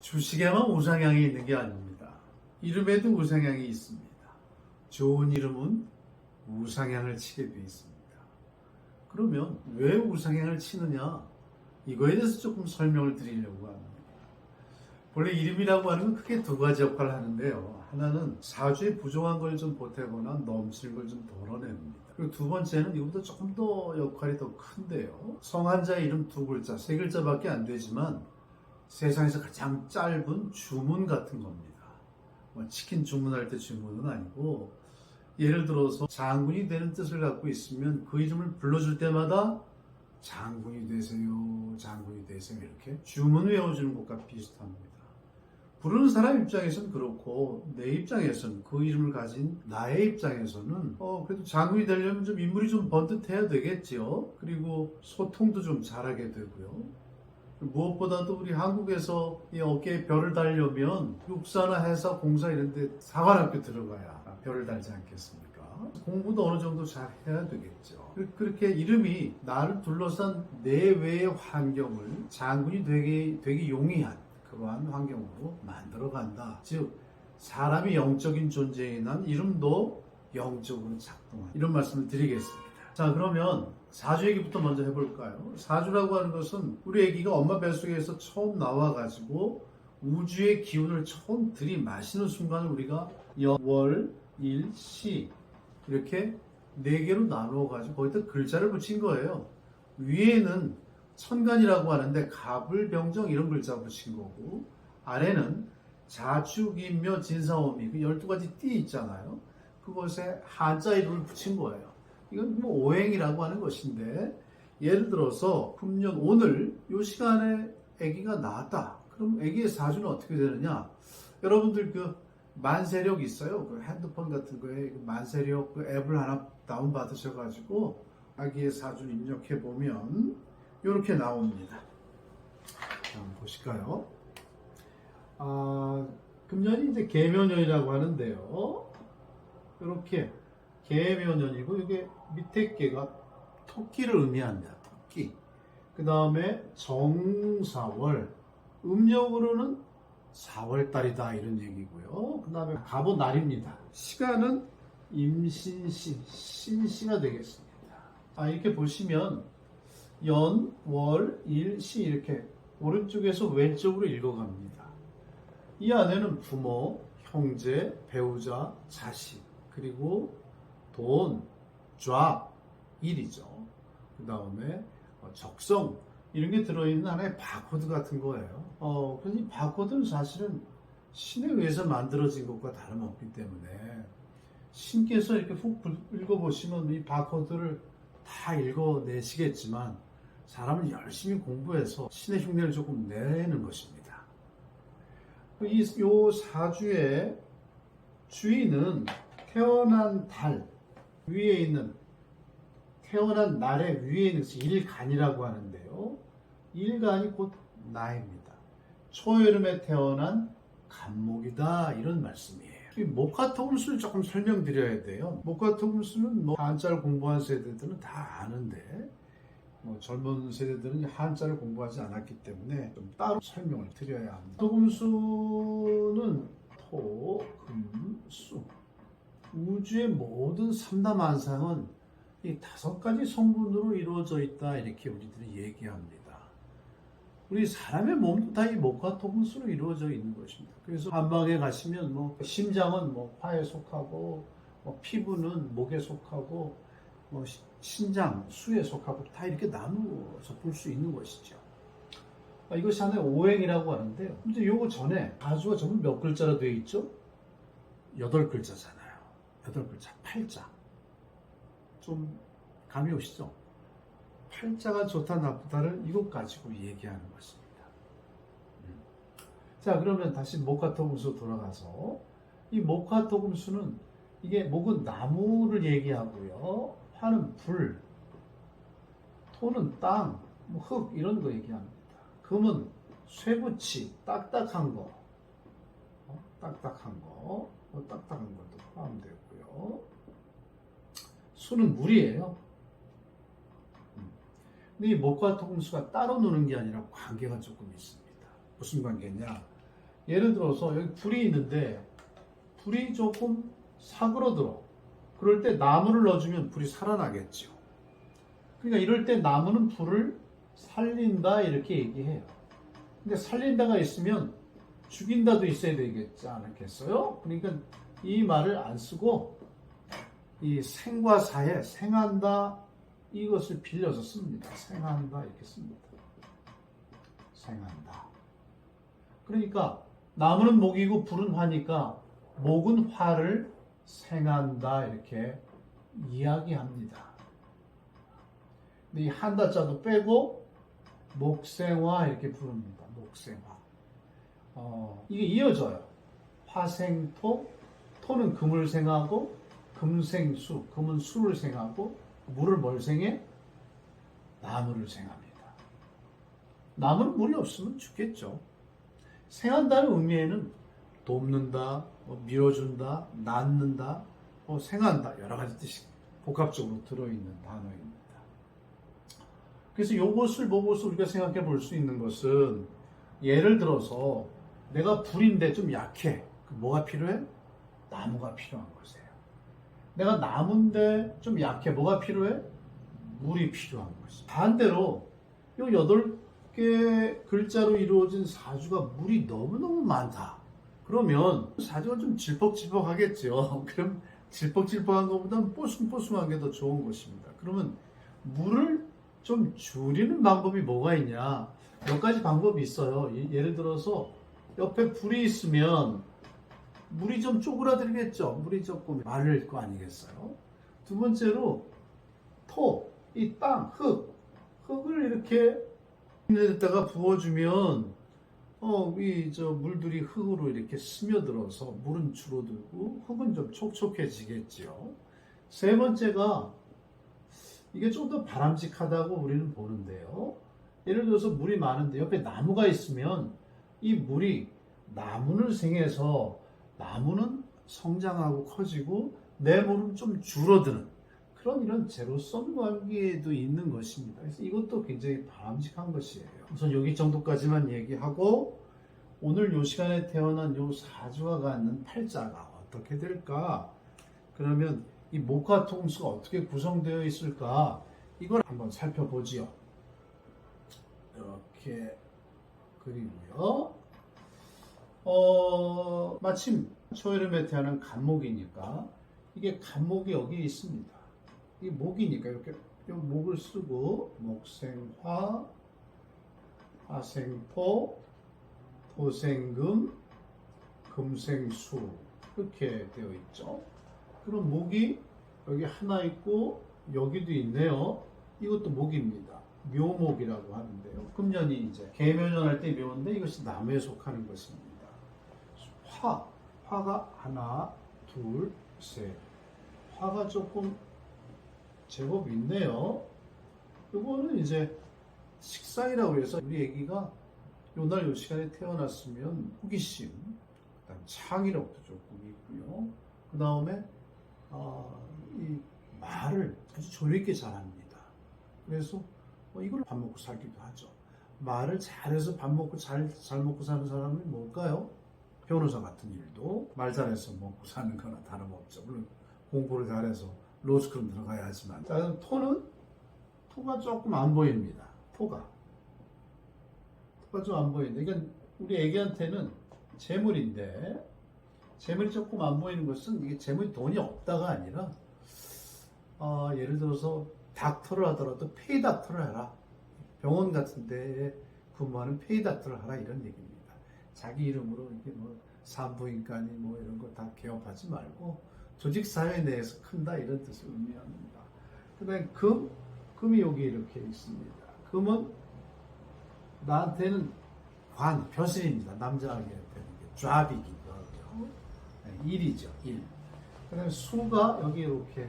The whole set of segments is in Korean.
주식에만 우상향이 있는 게 아닙니다. 이름에도 우상향이 있습니다. 좋은 이름은 우상향을 치게 되어 있습니다. 그러면 왜 우상향을 치느냐? 이거에 대해서 조금 설명을 드리려고 합니다. 원래 이름이라고 하는 건 크게 두 가지 역할을 하는데요. 하나는 사주에 부족한 걸 좀 보태거나 넘치는 걸 좀 덜어냅니다. 그리고 두 번째는 이것보다 조금 더 역할이 더 큰데요. 성한자의 이름 두 글자, 세 글자밖에 안 되지만 세상에서 가장 짧은 주문 같은 겁니다. 치킨 주문할 때 주문은 아니고, 예를 들어서 장군이 되는 뜻을 갖고 있으면 그 이름을 불러줄 때마다 장군이 되세요, 장군이 되세요 이렇게 주문 외워주는 것과 비슷합니다. 부르는 사람 입장에서는 그렇고, 내 입장에서는, 그 이름을 가진 나의 입장에서는 그래도 장군이 되려면 좀 인물이 좀 번듯해야 되겠죠. 그리고 소통도 좀 잘하게 되고요. 무엇보다도 우리 한국에서 이 어깨에 별을 달려면 육사나 해사, 공사 이런 데 사관학교 들어가야 별을 달지 않겠습니까? 공부도 어느 정도 잘 해야 되겠죠. 그렇게 이름이 나를 둘러싼 내외의 환경을 장군이 되게 용이한 그러한 환경으로 만들어간다. 즉 사람이 영적인 존재인 한 이름도 영적으로 작동한다. 이런 말씀을 드리겠습니다. 자, 그러면 사주 얘기부터 먼저 해볼까요? 사주라고 하는 것은 우리 애기가 엄마 뱃속에서 처음 나와가지고 우주의 기운을 처음 들이마시는 순간을 우리가 연, 월, 일, 시 이렇게 네 개로 나누어가지고 거기다 글자를 붙인 거예요. 위에는 천간이라고 하는데 갑을, 병정 이런 글자 붙인 거고, 아래는 자축, 인묘, 진사오미 그 12가지 띠 있잖아요. 그것에 한자 이름을 붙인 거예요. 이건 뭐 오행이라고 하는 것인데, 예를 들어서 금년 오늘 이 시간에 아기가 나왔다. 그럼 아기의 사주는 어떻게 되느냐? 여러분들 그 만세력 있어요? 그 핸드폰 같은 거에 만세력 그 앱을 하나 다운 받으셔가지고 아기의 사주를 입력해 보면 이렇게 나옵니다. 한번 보실까요? 금년이 이제 개묘년이라고 하는데요. 이렇게 개묘년이고, 이게 밑에 개가 토끼를 의미합니다. 토끼. 그 다음에 정사월, 음력으로는 4월달이다 이런 얘기고요. 그 다음에 갑오날입니다. 시간은 임신시, 신시가 되겠습니다. 이렇게 보시면 연, 월, 일, 시 이렇게 오른쪽에서 왼쪽으로 읽어갑니다. 이 안에는 부모, 형제, 배우자, 자식, 그리고 돈, 좌, 일이죠. 그 다음에 적성 이런 게 들어있는 하나의 바코드 같은 거예요. 그래서 이 바코드는 사실은 신에 의해서 만들어진 것과 다름없기 때문에 신께서 이렇게 훅 읽어보시면 이 바코드를 다 읽어내시겠지만, 사람은 열심히 공부해서 신의 흉내를 조금 내는 것입니다. 이 사주의 주인은 태어난 달 위에 있는, 태어난 날의 위에 있는 일간이라고 하는데요. 일간이 곧 나입니다. 초여름에 태어난 간목이다 이런 말씀이에요. 이 목화토금수를 조금 설명드려야 돼요. 목화토금수는 한자를 공부한 세대들은 다 아는데 젊은 세대들은 한자를 공부하지 않았기 때문에 좀 따로 설명을 드려야 합니다. 토금수는 토, 금, 수, 우주의 모든 삼다만상은 이 5가지 성분으로 이루어져 있다 이렇게 우리들이 얘기합니다. 우리 사람의 몸도 다 이 목과 토금수로 이루어져 있는 것입니다. 그래서 한방에 가시면 심장은 화에 속하고, 피부는 목에 속하고, 신장, 수에 속하고 다 이렇게 나누어서 볼 수 있는 것이죠. 이것이 하나의 오행이라고 하는데요. 근데 요거 전에 가수가 전부 몇 글자로 되어 있죠? 8글자잖아요. 8글자, 팔자. 좀 감이 오시죠? 팔자가 좋다 나쁘다를 이것 가지고 얘기하는 것입니다. 자, 그러면 다시 목화토금수 돌아가서, 이 목화토금수는, 이게 목은 나무를 얘기하고요, 화는 불, 토는 땅, 흙 이런 거 얘기합니다. 금은 쇠붙이, 딱딱한 거, 딱딱한 것도 포함되고요. 수는 물이에요. 근데 이 목과 토금수가 따로 노는 게 아니라 관계가 조금 있습니다. 무슨 관계냐? 예를 들어서 여기 불이 있는데 불이 조금 사그러들어. 그럴 때 나무를 넣어주면 불이 살아나겠죠. 그러니까 이럴 때 나무는 불을 살린다 이렇게 얘기해요. 근데 살린다가 있으면 죽인다도 있어야 되겠지 않겠어요? 그러니까 이 말을 안 쓰고 이 생과 사에 생한다 이것을 빌려서 씁니다. 생한다 이렇게 씁니다. 생한다. 그러니까 나무는 목이고 불은 화니까 목은 화를 생한다 이렇게 이야기합니다. 근데 이 한다자도 빼고 목생화 이렇게 부릅니다. 목생화. 이게 이어져요. 화생토, 토는 금을 생하고 금생수, 금은 수를 생하고 물을 뭘 생해? 나무를 생합니다. 나무는 물이 없으면 죽겠죠. 생한다는 의미에는 돕는다, 밀어준다, 낳는다, 생한다 여러 가지 뜻이 복합적으로 들어있는 단어입니다. 그래서 이것을 보고서 우리가 생각해 볼 수 있는 것은 예를 들어서 내가 불인데 좀 약해. 뭐가 필요해? 나무가 필요한 것이에요. 내가 나무인데 좀 약해. 뭐가 필요해? 물이 필요한 것이에요. 반대로 이 8개 글자로 이루어진 사주가 물이 너무너무 많다. 그러면 사주가 좀 질퍽질퍽하겠죠. 그럼 질퍽질퍽한 것보다는 뽀송뽀송한 게 더 좋은 것입니다. 그러면 물을 좀 줄이는 방법이 뭐가 있냐? 몇 가지 방법이 있어요. 예를 들어서 옆에 불이 있으면 물이 좀 쪼그라들겠죠. 물이 조금 마를 거 아니겠어요? 두 번째로 토, 이 땅, 흙을 이렇게 데다가 부어주면 물들이 흙으로 이렇게 스며들어서 물은 줄어들고 흙은 좀 촉촉해지겠죠. 세 번째가 이게 좀 더 바람직하다고 우리는 보는데요. 예를 들어서 물이 많은데 옆에 나무가 있으면 이 물이 나무를 생해서 나무는 성장하고 커지고 내 물은 좀 줄어드는 그런 이런 제로섬 관계도 있는 것입니다. 그래서 이것도 굉장히 바람직한 것이에요. 우선 여기 정도까지만 얘기하고 오늘 이 시간에 태어난 이 사주가 갖는 팔자가 어떻게 될까? 그러면 이 목화 통수가 어떻게 구성되어 있을까? 이걸 한번 살펴보지요. 이렇게 그리고요. 마침 초여름에 태어난 간목이니까 이게 간목이 여기 있습니다. 이 목이니까 이렇게 목을 쓰고 목생화, 화생토, 토생금, 금생수 이렇게 되어 있죠. 그럼 목이 여기 하나 있고 여기도 있네요. 이것도 목입니다. 묘목이라고 하는데요. 금년이 이제 개묘년할 때 묘인데 이것이 나무에 속하는 것입니다. 화가 하나, 둘, 셋. 화가 조금 제법 있네요. 이거는 이제 식상이라고 해서 우리 애기가 요날 요 시간에 태어났으면 호기심, 그다음 창의력도 조금 있고요. 그 다음에 이 말을 아주 조리있게 잘합니다. 그래서 이걸 밥 먹고 살기도 하죠. 말을 잘해서 밥 먹고 잘 먹고 사는 사람이 뭘까요? 변호사 같은 일도 말 잘해서 먹고 사는 거나 다름없죠. 물론 공부를 잘해서 로스쿨 들어가야 하지만. 자, 그럼 토가 조금 안 보입니다. 토가 좀 안 보이는데 이건 우리 애기한테는 재물인데 재물이 조금 안 보이는 것은 이게 재물이 돈이 없다가 아니라 예를 들어서 닥터를 하더라도 페이 닥터를 해라. 병원 같은 데에 근무하는 페이 닥터를 하라 이런 얘기입니다. 자기 이름으로 이게 산부인과니 이런 거 다 개업하지 말고 조직 사회 내에서 큰다 이런 뜻을 의미합니다. 그다음에 금이 여기 이렇게 있습니다. 금은 나한테는 벼슬입니다. 남자에게는 잡이기도 하고요. 일이죠, 일. 그다음에 수가 여기 이렇게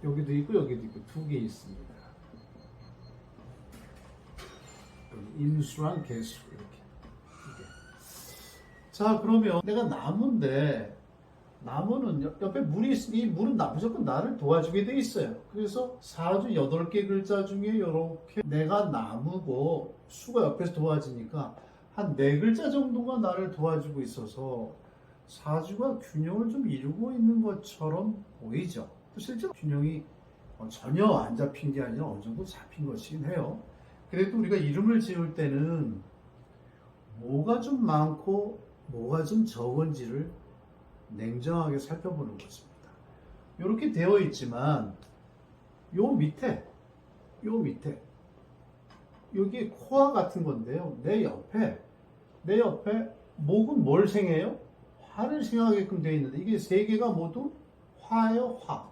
여기도 있고 여기도 있고 두 개 있습니다. 인수랑 개수 이렇게. 자, 그러면 내가 나무인데 나무는 옆에 물이 있으니 이 물은 무조건 나를 도와주게 돼 있어요. 그래서 사주 8개 글자 중에 이렇게 내가 나무고 수가 옆에서 도와주니까 한 네 글자 정도가 나를 도와주고 있어서 사주가 균형을 좀 이루고 있는 것처럼 보이죠. 또 실제 균형이 전혀 안 잡힌 게 아니라 어느 정도 잡힌 것이긴 해요. 그래도 우리가 이름을 지을 때는 뭐가 좀 많고 뭐가 좀 적은지를 냉정하게 살펴보는 것입니다. 이렇게 되어 있지만 요 밑에 여기 코와 같은 건데요. 내 옆에 목은 뭘 생해요? 화를 생하게끔 되어 있는데 이게 세 개가 모두 화예요, 화.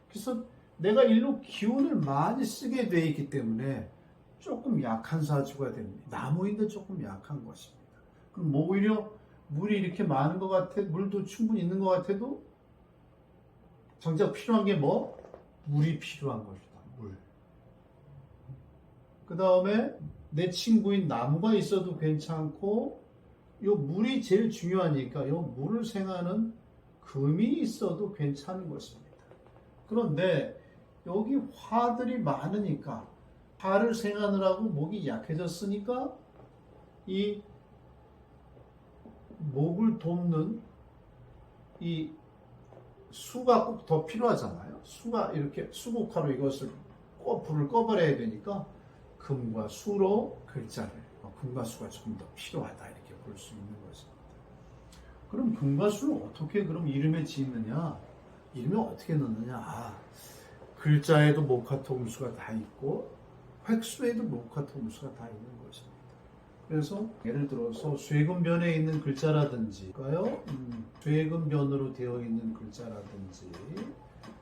그래서 내가 일로 기운을 많이 쓰게 되어 있기 때문에 조금 약한 사주가 됩니다. 나무인데 조금 약한 것입니다. 그럼 뭐 오히려 물이 이렇게 많은 것 같아, 물도 충분히 있는 것 같아도 정작 필요한 게 뭐? 물이 필요한 것이다. 물. 그 다음에 내 친구인 나무가 있어도 괜찮고 요 물이 제일 중요하니까 요 물을 생하는 금이 있어도 괜찮은 것입니다. 그런데 여기 화들이 많으니까 화를 생하느라고 목이 약해졌으니까 이 목을 돕는 이 수가 꼭 더 필요하잖아요. 수가 이렇게 수국화로 이것을 불을 꺼버려야 되니까 금과 수로 글자를 금과 수가 조금 더 필요하다 이렇게 볼 수 있는 것입니다. 그럼 금과 수를 어떻게 그럼 이름에 짓느냐? 이름에 어떻게 넣느냐? 글자에도 목화토금수가 다 있고 획수에도 목화토금수가 다 있는 것입니다. 그래서 예를 들어서 쇠금변에 있는 글자라든지 쇠금변으로 되어 있는 글자라든지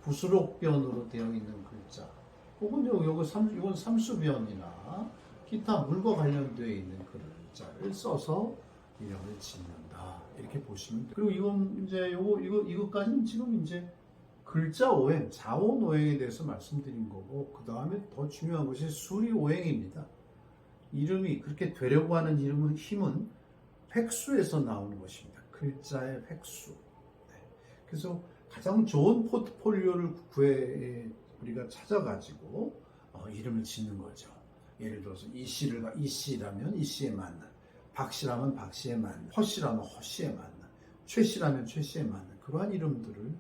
부수록변으로 되어 있는 글자 혹은 이건 삼수변이나 기타 물과 관련되어 있는 글자를 써서 이름을 짓는다 이렇게 보시면 돼요. 그리고 이건 이제 이것까지는 지금 이제 글자 오행, 자원 오행에 대해서 말씀드린 거고 그 다음에 더 중요한 것이 수리 오행입니다. 이름이 그렇게 되려고 하는 힘은 획수에서 나오는 것입니다. 글자의 획수. 네. 그래서 가장 좋은 포트폴리오를 우리가 찾아가지고 이름을 짓는 거죠. 예를 들어서 이씨라면 이씨에 맞는, 박씨라면 박씨에 맞는, 허씨라면 허씨에 맞는, 최씨라면 최씨에 맞는 그러한 이름들을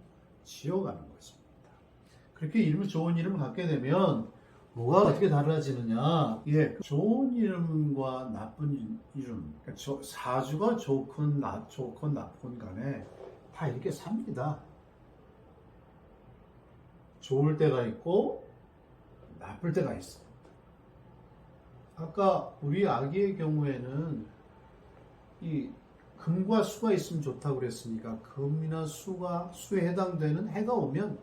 지어가는 것입니다. 그렇게 좋은 이름을 갖게 되면 뭐가 어떻게 달라지느냐? 좋은 이름과 나쁜 이름, 그러니까 사주가 좋건 나쁜 간에 다 이렇게 삽니다. 좋을 때가 있고 나쁠 때가 있습니다. 아까 우리 아기의 경우에는 이 금과 수가 있으면 좋다고 그랬으니까 금이나 수에 해당되는 해가 오면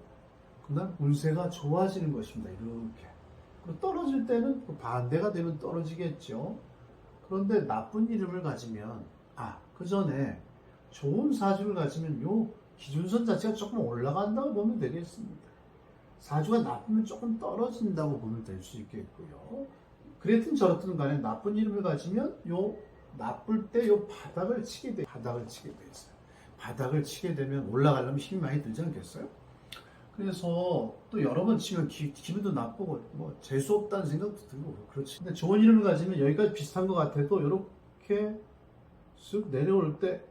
그날 운세가 좋아지는 것입니다. 이렇게. 떨어질 때는 반대가 되면 떨어지겠죠. 그런데 나쁜 이름을 가지면 그 전에 좋은 사주를 가지면 요 기준선 자체가 조금 올라간다고 보면 되겠습니다. 사주가 나쁘면 조금 떨어진다고 보면 될 수 있겠고요. 그랬든 저랬든 간에 나쁜 이름을 가지면 요 나쁠 때 요 바닥을 치게 돼 있어요. 바닥을 치게 되면 올라가려면 힘이 많이 들지 않겠어요? 그래서 또 여러 번 치면 기분도 나쁘고 재수 없다는 생각도 들고 그렇지. 근데 좋은 이름을 가지면 여기까지 비슷한 것 같아도 이렇게 쓱 내려올 때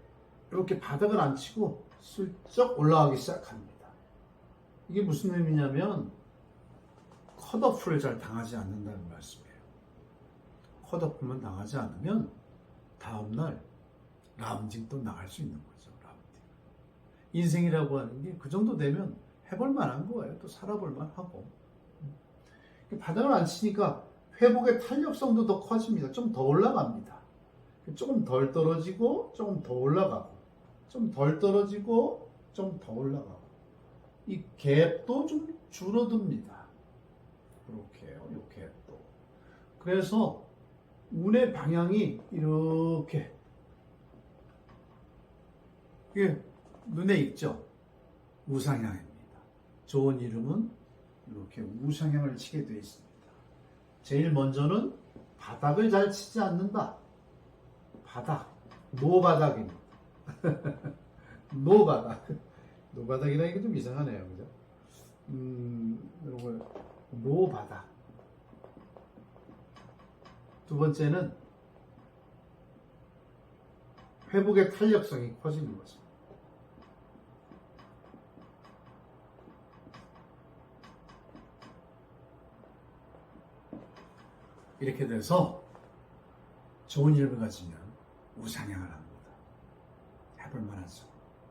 이렇게 바닥을 안 치고 슬쩍 올라가기 시작합니다. 이게 무슨 의미냐면 컷오프를 잘 당하지 않는다는 말씀이에요. 컷오프만 당하지 않으면 다음날 라운딩 또 나갈 수 있는 거죠. 라운딩. 인생이라고 하는 게 그 정도 되면 해볼 만한 거예요. 또 살아볼 만하고. 바닥을 안 치니까 회복의 탄력성도 더 커집니다. 좀 더 올라갑니다. 조금 덜 떨어지고 좀 더 올라가고 좀 덜 떨어지고 좀 더 올라가고 이 갭도 좀 줄어듭니다. 이렇게요. 이 갭도. 그래서 운의 방향이 이렇게 이게 눈에 익죠. 우상향입니다. 좋은 이름은 이렇게 우상향을 치게 되어 있습니다. 제일 먼저는 바닥을 잘 치지 않는다. 바닥, 노바닥입니다. 노바닥. 노바닥이라 이게 좀 이상하네요. 그죠? 이런 거 노바닥. 두 번째는 회복의 탄력성이 커지는 거죠. 이렇게 돼서 좋은 이름을 가지면 우상향을 합니다. 해볼 만하죠.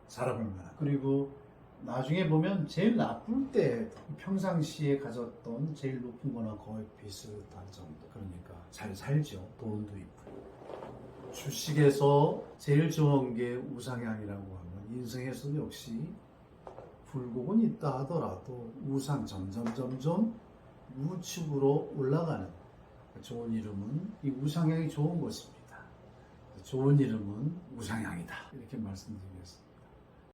살아볼 만하죠. 그리고 나중에 보면 제일 나쁠 때 평상시에 가졌던 제일 높은 거나 거의 비슷한 정도. 그러니까 잘 살죠. 돈도 있고. 주식에서 제일 좋은 게 우상향이라고 하면 인생에서도 역시 굴곡은 있다 하더라도 점점 우측으로 올라가는 좋은 이름은 이 우상향이 좋은 것입니다. 좋은 이름은 우상향이다. 이렇게 말씀드리겠습니다.